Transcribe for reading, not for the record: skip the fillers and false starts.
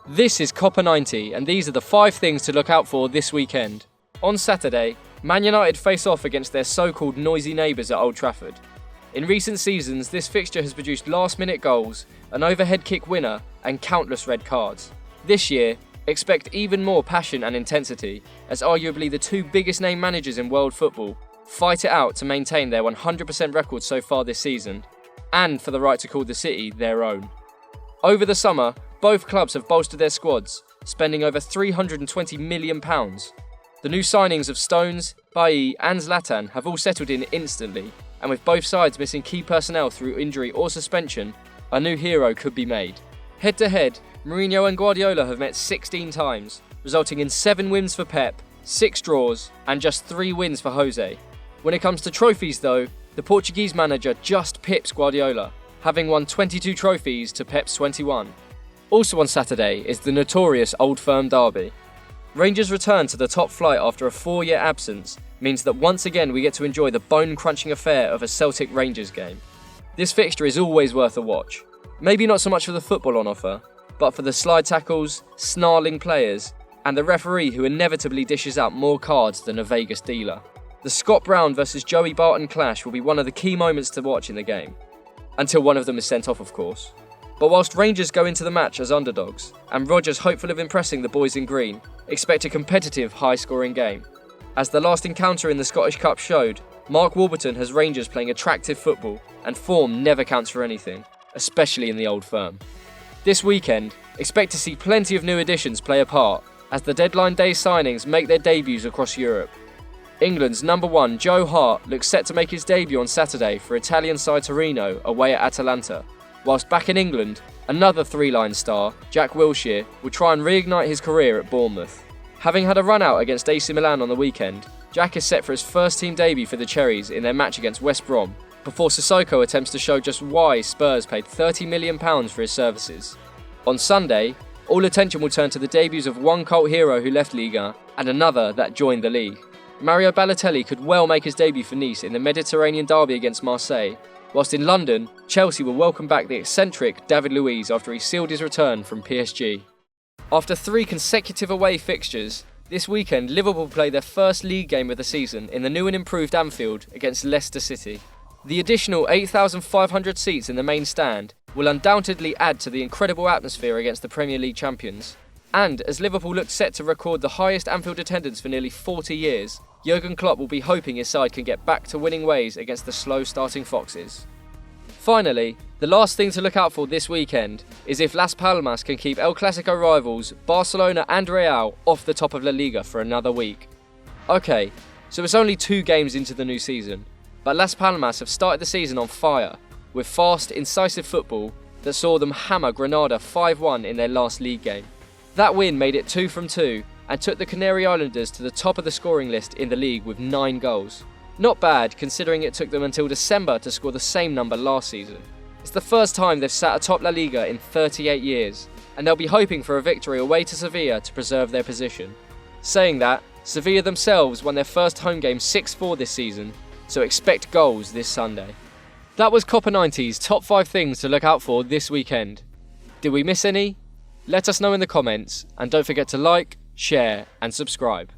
This is Copper 90, and these are the 5 things to look out for this weekend. On Saturday, Man United face off against their so-called noisy neighbours at Old Trafford. In recent seasons, this fixture has produced last-minute goals, an overhead kick winner, and countless red cards. This year, expect even more passion and intensity, as arguably the 2 biggest name managers in world football fight it out to maintain their 100% record so far this season, and for the right to call the city their own. Over the summer, both clubs have bolstered their squads, spending over £320 million. The new signings of Stones, Bailly and Zlatan have all settled in instantly, and with both sides missing key personnel through injury or suspension, a new hero could be made. Head-to-head, Mourinho and Guardiola have met 16 times, resulting in 7 wins for Pep, 6 draws, and just 3 wins for Jose. When it comes to trophies though, the Portuguese manager just pips Guardiola, having won 22 trophies to Pep's 21. Also on Saturday is the notorious Old Firm derby. Rangers' return to the top flight after a 4-year absence means that once again we get to enjoy the bone-crunching affair of a Celtic Rangers game. This fixture is always worth a watch. Maybe not so much for the football on offer, but for the slide tackles, snarling players, and the referee who inevitably dishes out more cards than a Vegas dealer. The Scott Brown versus Joey Barton clash will be one of the key moments to watch in the game. Until one of them is sent off, of course. But whilst Rangers go into the match as underdogs, and Rodgers hopeful of impressing the boys in green, expect a competitive, high-scoring game. As the last encounter in the Scottish Cup showed, Mark Warburton has Rangers playing attractive football, and form never counts for anything, especially in the Old Firm. This weekend, expect to see plenty of new additions play a part, as the deadline day signings make their debuts across Europe. England's number 1 Joe Hart looks set to make his debut on Saturday for Italian side Torino away at Atalanta, whilst back in England, another 3-line star, Jack Wilshere, will try and reignite his career at Bournemouth. Having had a run out against AC Milan on the weekend, Jack is set for his first team debut for the Cherries in their match against West Brom, before Sissoko attempts to show just why Spurs paid £30 million for his services. On Sunday, all attention will turn to the debuts of one cult hero who left Liga and another that joined the league. Mario Balotelli could well make his debut for Nice in the Mediterranean derby against Marseille, whilst in London, Chelsea will welcome back the eccentric David Luiz after he sealed his return from PSG. After 3 consecutive away fixtures, this weekend Liverpool play their first league game of the season in the new and improved Anfield against Leicester City. The additional 8,500 seats in the main stand will undoubtedly add to the incredible atmosphere against the Premier League champions. And as Liverpool look set to record the highest Anfield attendance for nearly 40 years, Jurgen Klopp will be hoping his side can get back to winning ways against the slow-starting Foxes. Finally, the last thing to look out for this weekend is if Las Palmas can keep El Clasico rivals Barcelona and Real off the top of La Liga for another week. Okay, so it's only 2 games into the new season, but Las Palmas have started the season on fire, with fast, incisive football that saw them hammer Granada 5-1 in their last league game. That win made it 2 from 2 and took the Canary Islanders to the top of the scoring list in the league with 9 goals. Not bad, considering it took them until December to score the same number last season. It's the first time they've sat atop La Liga in 38 years, and they'll be hoping for a victory away to Sevilla to preserve their position. Saying that, Sevilla themselves won their first home game 6-4 this season, so expect goals this Sunday. That was Copper 90's top 5 things to look out for this weekend. Did we miss any? Let us know in the comments, and don't forget to like, share and subscribe.